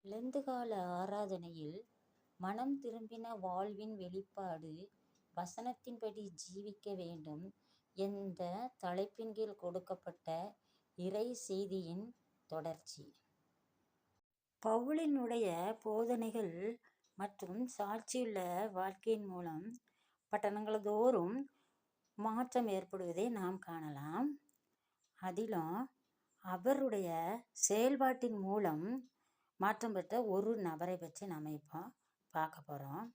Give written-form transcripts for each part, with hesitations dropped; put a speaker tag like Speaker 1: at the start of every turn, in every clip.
Speaker 1: லெந்துகால ஆராதனையில் மனம் திரும்பின வாழ்வின் வெளிப்பாடு வசனத்தின்படி ஜீவிக்க வேண்டும் என்ற தலைப்பின் கீழ் கொடுக்கப்பட்ட இறை செய்தியின் தொடர்ச்சி. பவுலினுடைய போதனைகள் மற்றும் சாட்சியுள்ள வாழ்க்கையின் மூலம் பட்டணங்கள் தோறும் மாற்றம் ஏற்படுவதை நாம் காணலாம். அதிலும் அவருடைய செயல்பாட்டின் மூலம் மாற்றம் பெற்ற ஒரு நபரை பற்றி நாம் இப்போ பார்க்க போகிறோம்.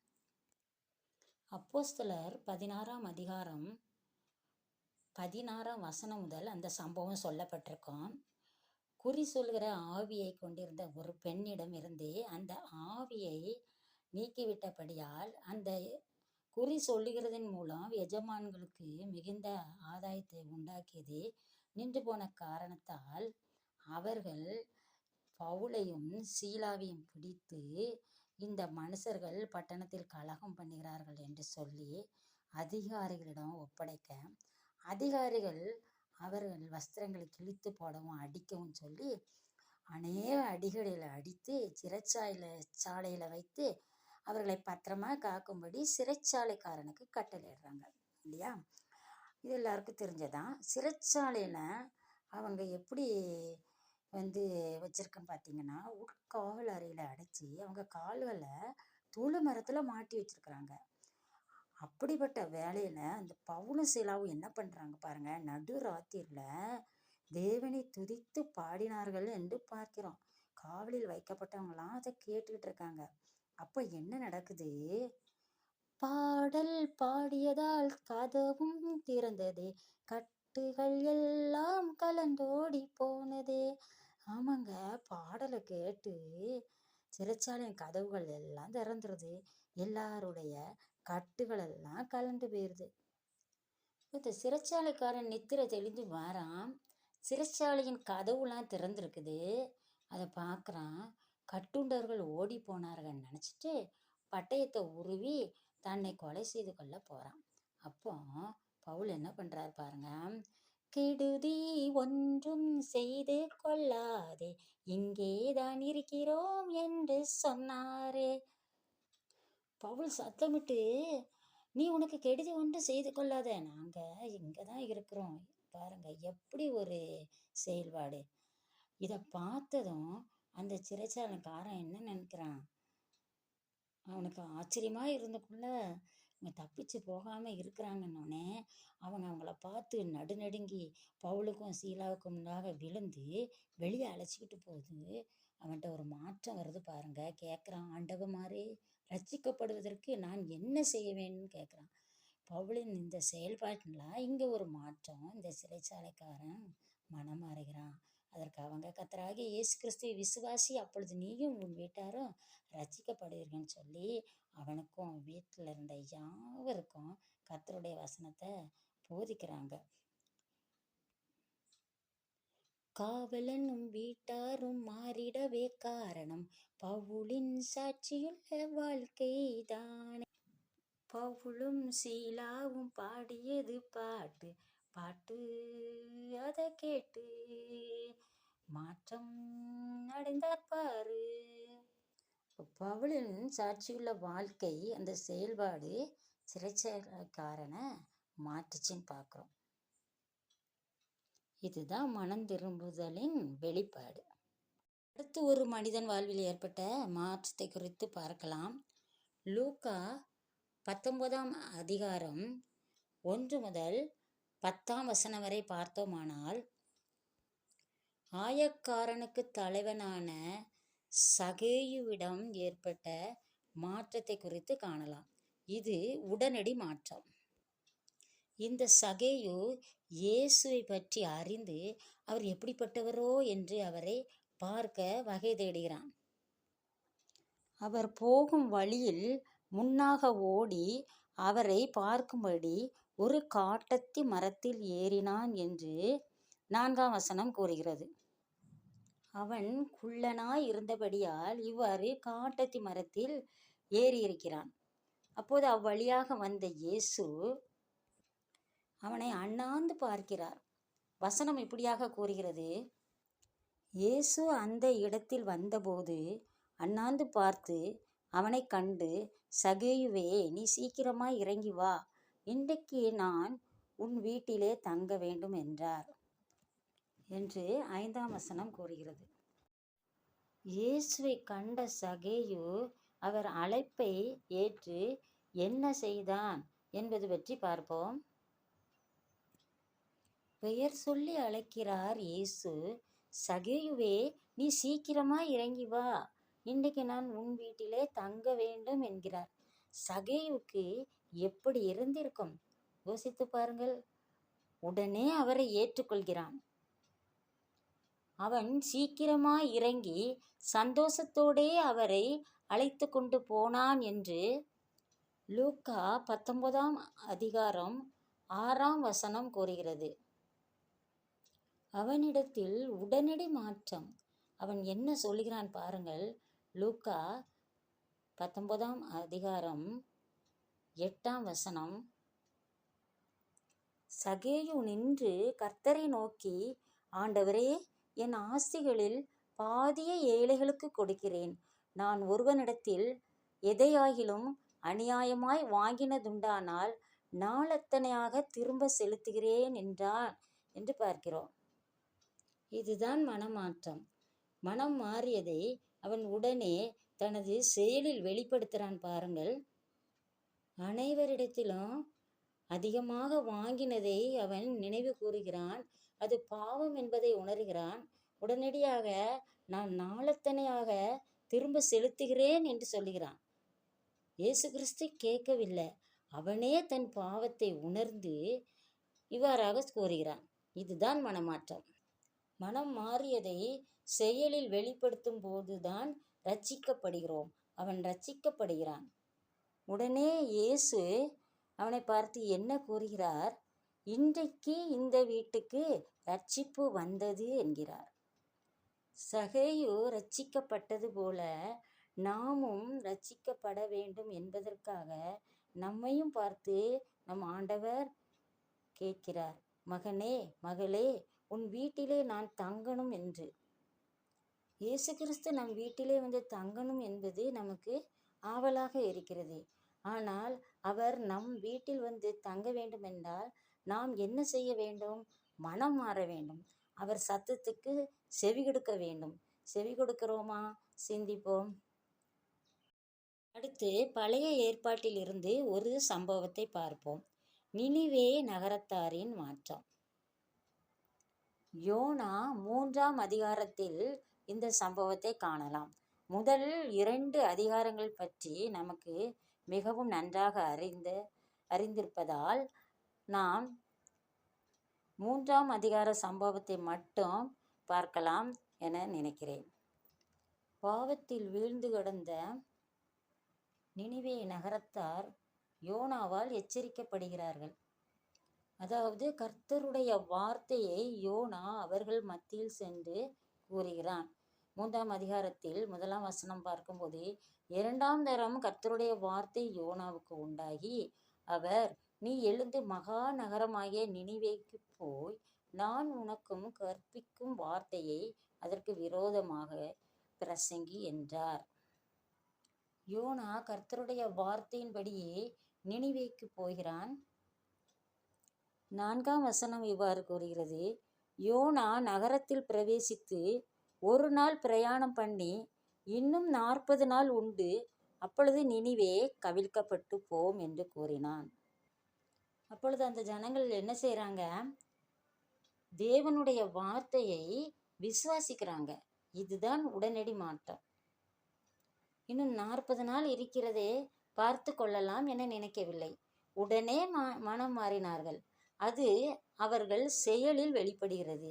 Speaker 1: அப்போஸ்தலர் 16ஆம் அதிகாரம் 16ஆம் வசனம் முதல் அந்த சம்பவம் சொல்லப்பட்டிருக்கும். குறி சொல்கிற ஆவியை கொண்டிருந்த ஒரு பெண்ணிடம் இருந்து அந்த ஆவியை நீக்கிவிட்டபடியால் அந்த குறி சொல்லுகிறதன் மூலம் எஜமான்களுக்கு மிகுந்த ஆதாயத்தை உண்டாக்கியது நின்று போன காரணத்தால் அவர்கள் பவுலையும் சீலாவையும் பிடித்து இந்த மனுஷர்கள் பட்டணத்தில் கலகம் பண்ணுகிறார்கள் என்று சொல்லி அதிகாரிகளிடம் ஒப்படைக்க, அதிகாரிகள் அவர்கள் வஸ்திரங்களை கிழித்து போடவும் அடிக்கவும் சொல்லி அநேக அடிகளில் அடித்து சிறைச்சாலையில் வைத்து அவர்களை பத்திரமா காக்கும்படி சிறைச்சாலைக்காரனுக்கு கட்டளையிடுறாங்க இல்லையா? இது எல்லாருக்கும் தெரிஞ்சதான். சிறைச்சாலையில் அவங்க எப்படி வச்சிருக்கேன் பார்த்தீங்கன்னா, உட்காவல் அறையில் அடைச்சி அவங்க கால்களை தூள மரத்தில் மாட்டி வச்சிருக்கிறாங்க. அப்படிப்பட்ட வேலையில் அந்த பவுலும் சீலாவும் என்ன பண்ணுறாங்க பாருங்க, நடு ராத்திரியில் தேவனை துதித்து பாடினார்கள் என்று பார்க்கிறோம். காவலில் வைக்கப்பட்டவங்களாம் அதை கேட்டுக்கிட்டு இருக்காங்க. அப்போ என்ன நடக்குது? பாடல் பாடியதால் கதவும் திறந்தது, கட்டுகள் எல்லாம் கலண்டோடி போனதே. ஆமாங்க, பாடலை கேட்டு சிறைச்சாலையின் கதவுகள் எல்லாம் திறந்துருது, எல்லாருடைய கட்டுகள் எல்லாம் கலண்டு போயிடுது. இந்த சிறைச்சாலைக்காரன் நித்திரை தெளிந்து வாரான். சிறைச்சாலையின் கதவுலாம் திறந்துருக்குது. அதை பார்க்குறான். கட்டுண்டவர்கள் ஓடி போனார்கள் நினச்சிட்டு பட்டயத்தை உருவி தன்னை கொலை செய்து கொள்ள போகிறான். அப்போ பவுல் என்ன பண்ணுறாரு பாருங்க, கெடுதி ஒன்றும் செய்து கொள்ளாதே, இங்கேதான் இருக்கிறோம் என்று சொன்னாரே. பவுல் சத்தமிட்டு, நீ உனக்கு கெடுதி ஒன்றும் செய்து கொள்ளாத, நாங்கள் இங்கே தான் இருக்கிறோம். பாருங்க எப்படி ஒரு செயல்பாடு. இதை பார்த்ததும் அந்த சிறைச்சாலைக்காரன் என்ன நினைக்கிறான், அவனுக்கு ஆச்சரியமா இருந்தக்குள்ள இவங்க தப்பிச்சு போகாமல் இருக்கிறாங்கன்னொடனே அவங்கள பார்த்து நடுநடுங்கி பவுலுக்கும் சீலாவுக்கும் முன்னாக விழுந்து வெளியே அழைச்சிக்கிட்டு போகுது. அவன்கிட்ட ஒரு மாற்றம் வருது பாருங்க. கேட்குறான், ஆண்டவமாரே, ரட்சிக்கப்படுவதற்கு நான் என்ன செய்ய வேணும்னு கேட்குறான். பவுலின் இந்த செயல்பாட்டில் இங்கே ஒரு மாற்றம். இந்த சிறைச்சாலைக்காரன் மனம் மாறுகிறான். அதற்கு அவங்க, கர்த்தராகிய இயேசு கிறிஸ்துவை விசுவாசி, அப்பொழுது நீயும் உன் வீட்டாரும் ரட்சிக்கப்படுவீர்கள்னு சொல்லி அவனுக்கும் வீட்டில் இருந்த யாவருக்கும் கர்த்தருடைய வசனத்தை போதிக்கிறாங்க. காவலனும் வீட்டாரும் மாறிடவே காரணம் பவுலின் சாட்சியுள்ள வாழ்க்கை தானே. பவுலும் சீலாவும் பாடியது பாட்டு அதை கேட்டு மாற்றம் அடைந்தார் பாரு. பவுலின் சாட்சியுள்ள வாழ்க்கை, அந்த செயல்பாடு சிறைச்சாலைக்காரனை மாற்றுச்சின்னு பார்க்குறோம். இதுதான் மனம் திரும்புதலின் வெளிப்பாடு. அடுத்து ஒரு மனிதன் வாழ்வில் ஏற்பட்ட மாற்றத்தை குறித்து பார்க்கலாம். லூக்கா 19ஆம் அதிகாரம் 1 முதல் 10ஆம் வசனம் வரை பார்த்தோமானால், ஆயக்காரனுக்கு தலைவனான சகேயுவிடம் ஏற்பட்ட மாற்றத்தை குறித்து காணலாம். இது உடனடி மாற்றம். இந்த சகேயு இயேசுவை பற்றி அறிந்து அவர் எப்படிப்பட்டவரோ என்று அவரை பார்க்க வகை தேடுகிறான். அவர் போகும் வழியில் முன்னாக ஓடி அவரை பார்க்கும்படி ஒரு காட்டத்தி மரத்தில் ஏறினான் என்று 4ஆம் வசனம் கூறுகிறது. அவன் குள்ளனாய் இருந்தபடியால் இவ்வாறு காட்டத்தி மரத்தில் ஏறியிருக்கிறான். அப்போது அவ்வழியாக வந்த இயேசு அவனை அண்ணாந்து பார்க்கிறார். வசனம் இப்படியாக கூறுகிறது, இயேசு அந்த இடத்தில் வந்தபோது அண்ணாந்து பார்த்து அவனை கண்டு, சகேயுவே, நீ சீக்கிரமாய் இறங்கி வா, இன்றைக்கு நான் உன் வீட்டிலே தங்க வேண்டும் என்றார் என்று 5ஆம் வசனம் கூறுகிறது. இயேசுவை கண்ட சகேயு அவர் அழைப்பை ஏற்று என்ன செய்தான் என்பது பற்றி பார்ப்போம். பெயர் சொல்லி அழைக்கிறார் இயேசு. சகேயுவே, நீ சீக்கிரமாய் இறங்கி வா, இன்றைக்கு நான் உன் வீட்டிலே தங்க வேண்டும் என்கிறார். சகேயுக்கு எப்படி இருந்திருக்கும் யோசித்து பாருங்கள். உடனே அவரை ஏற்றுக்கொள்கிறான். அவன் சீக்கிரமாய் இறங்கி சந்தோஷத்தோடே அவரை அழைத்து கொண்டு போனான் என்று லூக்கா 19ஆம் அதிகாரம் 6ஆம் வசனம் கூறுகிறது. அவனிடத்தில் உடனடி மாற்றம். அவன் என்ன சொல்கிறான் பாருங்கள். லூக்கா 19ஆம் அதிகாரம் 8ஆம் வசனம். சகேயு நின்று கர்த்தரை நோக்கி, ஆண்டவரே, என் ஆஸ்திகளில் பாதியை ஏழைகளுக்கு கொடுக்கிறேன். நான் ஒருவனிடத்தில் எதையாகிலும் அநியாயமாய் வாங்கினதுண்டானால் நாளத்தனையாக திரும்ப செலுத்துகிறேன் என்றான் என்று பார்க்கிறோம். இதுதான் மனமாற்றம். மனம் மாறியதை அவன் உடனே தனது செயலில் வெளிப்படுத்துகிறான் பாருங்கள். அனைவரிடத்திலும் அதிகமாக வாங்கினதை அவன் நினைவு கூறுகிறான். அது பாவம் என்பதை உணர்கிறான். உடனடியாக நான் நாளத்தனையாக திரும்ப செலுத்துகிறேன் என்று சொல்லுகிறான். இயேசு கிறிஸ்து கேட்கவில்லை. அவனே தன் பாவத்தை உணர்ந்து இவ்வாறாக கூறுகிறான். இதுதான் மனமாற்றம். மனம் மாறியதை செயலில் வெளிப்படுத்தும் போதுதான் ரட்சிக்கப்படுகிறோம். அவன் ரட்சிக்கப்படுகிறான். உடனே இயேசு அவனை பார்த்து என்ன கூறுகிறார்? இன்றைக்கு இந்த வீட்டுக்கு ரட்சிப்பு வந்தது என்கிறார். சகேயு ரட்சிக்கப்பட்டது போல நாமும் ரட்சிக்கப்பட வேண்டும் என்பதற்காக நம்மையும் பார்த்து நம் ஆண்டவர் கேட்கிறார், மகனே, மகளே, உன் வீட்டிலே நான் தங்கணும் என்று. இயேசு கிறிஸ்து நம் வீட்டிலே வந்து தங்கணும் என்பது நமக்கு ஆவலாக இருக்கிறது. ஆனால் அவர் நம் வீட்டில் வந்து தங்க வேண்டும் என்றால் நாம் என்ன செய்ய வேண்டும்? மனம் மாற வேண்டும். அவர் சத்தத்துக்கு செவி கொடுக்க வேண்டும். செவி கொடுக்கிறோமா? சிந்திப்போம். அடுத்து பழைய ஏற்பாட்டில் இருந்து ஒரு சம்பவத்தை பார்ப்போம். நினிவே நகரத்தாரின் மாற்றம். யோனா 3ஆம் அதிகாரத்தில் இந்த சம்பவத்தை காணலாம். முதல் 2 அதிகாரங்கள் பற்றி நமக்கு மிகவும் நன்றாக அறிந்திருப்பதால் நாம் 3ஆம் அதிகார சம்பவத்தை மட்டும் பார்க்கலாம் என நினைக்கிறேன். பாவத்தில் வீழ்ந்து கிடந்த நினிவே நகரத்தார் யோனாவால் எச்சரிக்கப்படுகிறார்கள். அதாவது கர்த்தருடைய வார்த்தையை யோனா அவர்கள் மத்தியில் சென்று கூறுகிறான். 3ஆம் அதிகாரத்தில் 1ஆம் வசனம் பார்க்கும்போது, 2ஆம் தரம் கர்த்தருடைய வார்த்தை யோனாவுக்கு உண்டாகி, அவர், நீ எழுந்து மகா நகரமாகிய நினிவேக்கு போய் நான் உனக்கும் கற்பிக்கும் வார்த்தையை அதற்கு விரோதமாக பிரசங்கி என்றார். யோனா கர்த்தருடைய வார்த்தையின்படியே நினிவேக்கு போகிறான். 4ஆம் வசனம் இவ்வாறு கூறுகிறது, யோனா நகரத்தில் பிரவேசித்து 1 நாள் பிரயாணம் பண்ணி இன்னும் 40 நாள் உண்டு, அப்பொழுது நினிவே கவிழ்க்கப்பட்டு போம் என்று கூறினான். அப்பொழுது அந்த ஜனங்கள் என்ன செய்கிறாங்க? தேவனுடைய வார்த்தையை விசுவாசிக்கிறாங்க. இதுதான் உடனடி மாற்றம். இன்னும் 40 நாள் இருக்கிறதே, பார்த்து கொள்ளலாம் என நினைக்கவில்லை. உடனே மனம் மாறினார்கள். அது அவர்கள் செயலில் வெளிப்படுகிறது.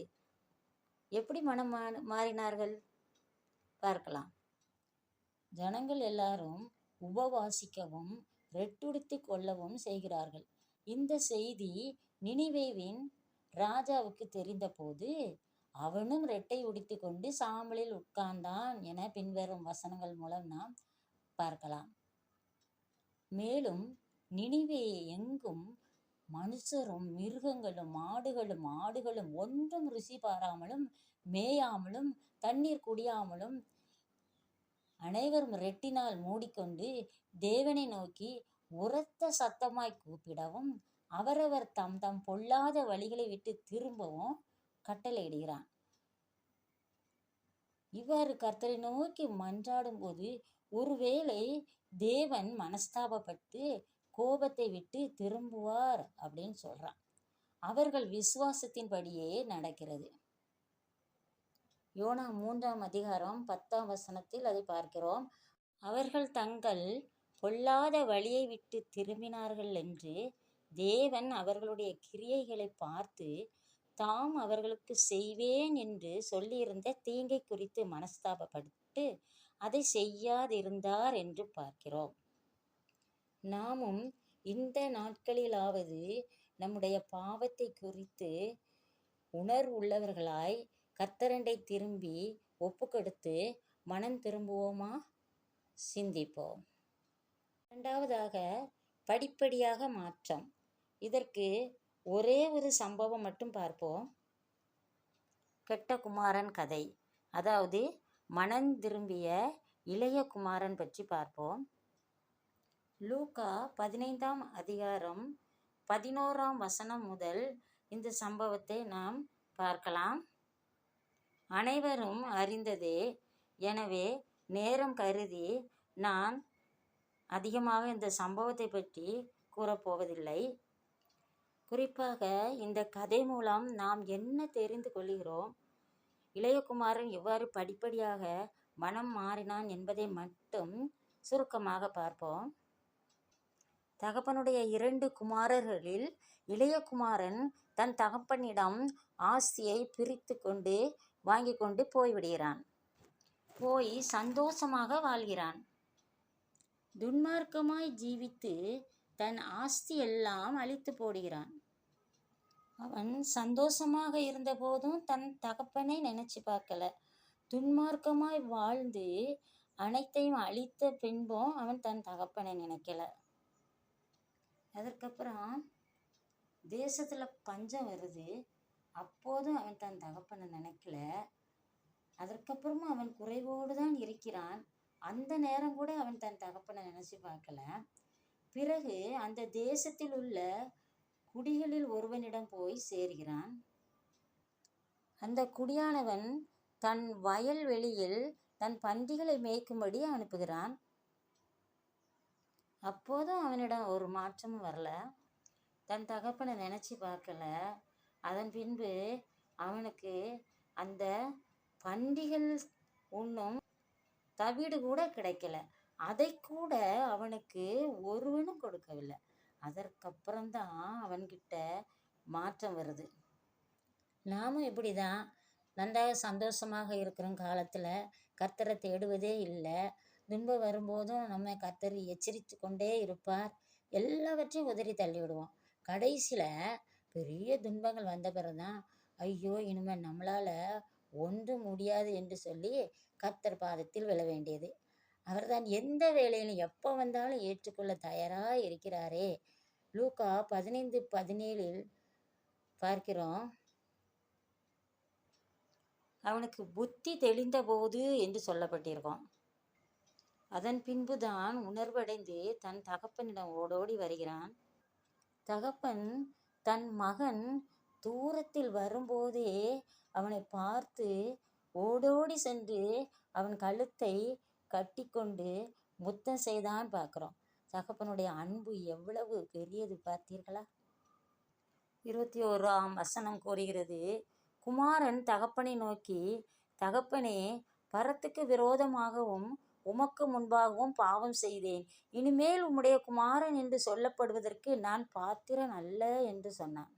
Speaker 1: எப்படி மனம் மாறினார்கள் பார்க்கலாம். ஜனங்கள் எல்லாரும் உபவாசிக்கவும் ரெட்டுடுத்தி கொள்ளவும் செய்கிறார்கள். இந்த செய்தி நினிவேவின் ராஜாவுக்கு தெரிந்தபோது அவனும் ரெட்டை உடுத்தி கொண்டு சாம்பலில் உட்கார்ந்தான் என பின்வரும் வசனங்கள் மூலம் நாம் பார்க்கலாம். மேலும் நினிவே எங்கும் மனுஷரும் மிருகங்களும் ஆடுகளும் ஒன்றும் ருசி பாராமலும் மேயாமலும் தண்ணீர் குடியாமலும் அனைவரும் ரெட்டினால் மூடிக்கொண்டு தேவனை நோக்கி உரத்த சத்தமாய் கூப்பிடவும் அவரவர் தம் தம் பொல்லாத வழிகளை விட்டு திரும்பவும் கட்டளையிடுகிறான். இவ்வாறு கர்த்தரை நோக்கி மன்றாடும் போது ஒருவேளை தேவன் மனஸ்தாபப்பட்டு கோபத்தை விட்டு திரும்புவார் அப்படின்னு சொல்றான். அவர்கள் விசுவாசத்தின்படியே நடக்கிறது. யோனா 3ஆம் அதிகாரம் 10ஆம் வசனத்தில் அதை பார்க்கிறோம். அவர்கள் தங்கள் பொல்லாத வழியை விட்டு திரும்பினார்கள் என்று தேவன் அவர்களுடைய கிரியைகளை பார்த்து தாம் அவர்களுக்கு செய்வேன் என்று சொல்லியிருந்த தீங்கை குறித்து மனஸ்தாபப்பட்டு அதை செய்யாதிருந்தார் என்று பார்க்கிறோம். நாமும் இந்த நாட்களிலாவது நம்முடைய பாவத்தை குறித்து உணர்வுள்ளவர்களாய் கர்த்தரண்டை திரும்பி ஒப்பு கொடுத்து மனம் திரும்புவோமா? சிந்திப்போம். இரண்டாவதாக, படிப்படியாக மாற்றம். இதற்கு ஒரே ஒரு சம்பவம் மட்டும் பார்ப்போம். கெட்ட குமாரன் கதை, அதாவது மனம் திரும்பிய இளைய குமாரன் பற்றி பார்ப்போம். லூக்கா 15ஆம் அதிகாரம் 11ஆம் வசனம் முதல் இந்த சம்பவத்தை நாம் பார்க்கலாம். அனைவரும் அறிந்ததே, எனவே நேரம் கருதி நான் அதிகமாக இந்த சம்பவத்தை பற்றி கூறப்போவதில்லை. குறிப்பாக இந்த கதை மூலம் நாம் என்ன தெரிந்து கொள்கிறோம், இளையகுமாரன் எவ்வாறு படிப்படியாக மனம் மாறினான் என்பதை மட்டும் சுருக்கமாக பார்ப்போம். தகப்பனுடைய 2 குமாரர்களில் இளையகுமாரன் தன் தகப்பனிடம் ஆஸ்தியை பிரித்து கொண்டு வாங்கி கொண்டு போய்விடுகிறான். போய் சந்தோஷமாக வாழ்கிறான். துன்மார்க்கமாய் ஜீவித்து தன் ஆஸ்தி எல்லாம் அழித்து போடுகிறான். அவன் சந்தோஷமாக இருந்த போதும் தன் தகப்பனை நினைச்சு பார்க்கல. துன்மார்க்கமாய் வாழ்ந்து அனைத்தையும் அழித்த பின்பும் அவன் தன் தகப்பனை நினைக்கல. அதற்கப்புறம் தேசத்துல பஞ்சம் வருது, அப்போதும் அவன் தன் தகப்பனை நினைக்கல. அதற்கப்புறமும் அவன் குறைவோடு தான் இருக்கிறான். அந்த நேரம் கூட அவன் தன் தகப்பனை நினைச்சு பார்க்கல. பிறகு அந்த தேசத்தில் உள்ள குடிகளில் ஒருவனிடம் போய் சேர்கிறான். அந்த குடியானவன் தன் வயல்வெளியில் தன் பன்றிகளை மேய்க்கும்படி அனுப்புகிறான். அப்போதும் அவனிடம் ஒரு மாற்றமும் வரல. தன் தகப்பனை நினைச்சு பார்க்கல. அதன் பின்பு அவனுக்கு அந்த பன்றிகள் உண்ணும் தவிடு கூட கிடைக்கல. அதை கூட அவனுக்கு ஒருவனும் கொடுக்கவில்லை. அதற்கப்புறம்தான் அவன்கிட்ட மாற்றம் வருது. நாமும் இப்படிதான் நன்றாக சந்தோஷமாக இருக்கிற காலத்தில் கர்த்தரை தேடுவதே இல்லை. துன்பம் வரும்போதும் நம்ம கர்த்தர் எச்சரித்து கொண்டே இருப்பார். எல்லாவற்றையும் உதறி தள்ளி விடுவோம். கடைசியில் பெரிய துன்பங்கள் வந்த பிறகுதான் ஐயோ இனிமேல் நம்மளால் ஒன்றும் முடியாது என்று சொல்லி கர்த்தர் பாதத்தில் விழ வேண்டியது. அவர்தான் எந்த வேலையிலும் எப்போ வந்தாலும் ஏற்றுக்கொள்ள தயாராக இருக்கிறாரே. லூக்கா 15:17 பார்க்கிறோம். அவனுக்கு புத்தி தெளிந்த போது என்று சொல்லப்பட்டிருக்கோம். அதன் பின்புதான் உணர்வடைந்து தன் தகப்பனிடம் ஓடோடி வருகிறான். தகப்பன் தன் மகன் தூரத்தில் வரும்போதே அவனை பார்த்து ஓடோடி சென்று அவன் கழுத்தை கட்டி கொண்டு முத்தம் செய்தான் பார்க்கிறோம். தகப்பனுடைய அன்பு எவ்வளவு பெரியது பார்த்தீர்களா? 21ஆம் வசனம் கூறுகிறது, குமாரன் தகப்பனை நோக்கி, தகப்பனே, பரத்துக்கு விரோதமாகவும் உமக்கு முன்பாகவும் பாவம் செய்தேன். இனிமேல் உம்முடைய குமாரன் என்று சொல்லப்படுவதற்கு நான் பாத்திரன் அல்ல என்று சொன்னான்.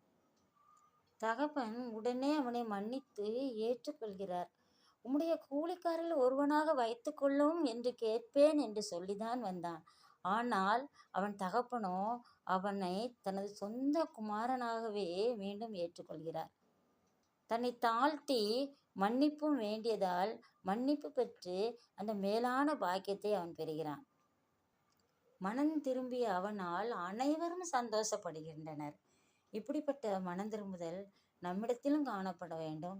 Speaker 1: தகப்பன் உடனே அவனை மன்னித்து ஏற்றுக்கொள்கிறார். உம்முடைய கூலிக்காரில் ஒருவனாக வைத்து கொள்ளும் என்று கேட்பேன் என்று சொல்லிதான் வந்தான். ஆனால் அவன் தகப்பனோ அவனை தனது சொந்த குமாரனாகவே மீண்டும் ஏற்றுக்கொள்கிறார். தன்னை தாழ்த்தி மன்னிப்பும் வேண்டியதால் மன்னிப்பு பெற்று அந்த மேலான பாக்கியத்தை அவன் பெறுகிறான். மனம் திரும்பிய அவனால் அனைவரும் சந்தோஷப்படுகின்றனர். இப்படிப்பட்ட மனம் திரும்புதல் நம்மிடத்திலும் காணப்பட வேண்டும்.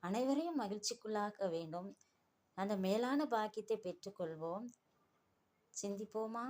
Speaker 1: அனைவரையும் மகிழ்ச்சிக்குள்ளாக்க வேண்டும். அந்த மேலான பாக்கியத்தை பெற்றுக்கொள்வோம். சிந்திப்போமா?